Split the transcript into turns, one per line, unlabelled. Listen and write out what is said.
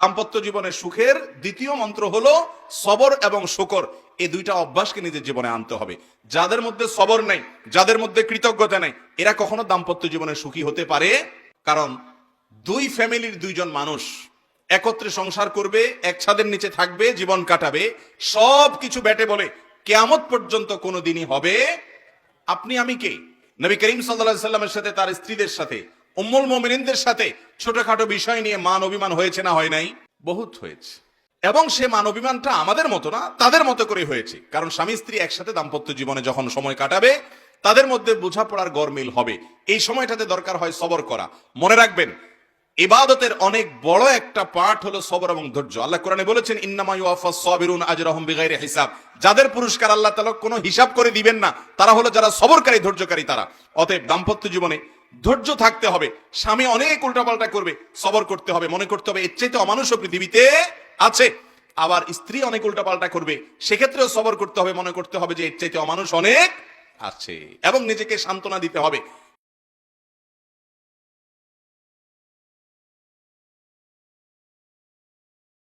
দাম্পত্য জীবনের সুখের দ্বিতীয় মন্ত্র হলো সবর এবং শুকর। এই দুইটা অভ্যাসকে নিজের জীবনে আনতে হবে। যাদের মধ্যে সবর নাই, যাদের মধ্যে কৃতজ্ঞতা নাই, এরা কখনো দাম্পত্য জীবনে সুখী হতে পারে। কারণ দুই ফ্যামিলির দুইজন মানুষ একত্রে সংসার করবে, এক ছাদের নিচে থাকবে, জীবন কাটাবে, সব কিছু ব্যাটে বলে কিয়ামত পর্যন্ত কোনো দিনই হবে। আপনি আমি কে? নবী করিম সাল্লাল্লাহু আলাইহি সাল্লামের সাথে তার স্ত্রীদের সাথে, উম্মুল মুমিনিনদের সাথে ছোটখাটো বিষয় নিয়ে মান অভিমান হয়েছে না হয় নাই? বহুত হয়েছে। এবং সে মান অভিমানটা আমাদের মতো না, তাদের মতো করে হয়েছে। কারণ স্বামী স্ত্রী একসাথে দাম্পত্য জীবনে যখন সময় কাটাবে, তাদের মধ্যে বোঝাপড়ার গরমিল হবে। এই সময়টাতে দরকার হয় সবর করা। মনে রাখবেন, ইবাদতের অনেক বড় একটা পার্ট হলো সবর এবং ধৈর্য। আল্লাহ কোরআনে বলেছেন, ইন্নামা ইউওয়াফাস সাবিরুন আজরাহুম বিগাইরি হিসাব। যাদের পুরস্কার আল্লাহ তাআলা কোনো হিসাব করে দিবেন না, তারা হলো যারা সবরকারী, ধৈর্যকারী তারা। অতএব দাম্পত্য জীবনে ধৈর্য থাকতে হবে। স্বামী অনেক উল্টাপাল্টা করবে, সবর করতে হবে। মনে করতে হবে এর চাইতে অমানুষও পৃথিবীতে আছে। আবার স্ত্রী অনেক উল্টাপাল্টা করবে, সেক্ষেত্রেও সবর করতে হবে। মনে করতে হবে যে এর চাইতে অমানুষ অনেক আছে। এবং নিজেকে সান্ত্বনা দিতে হবে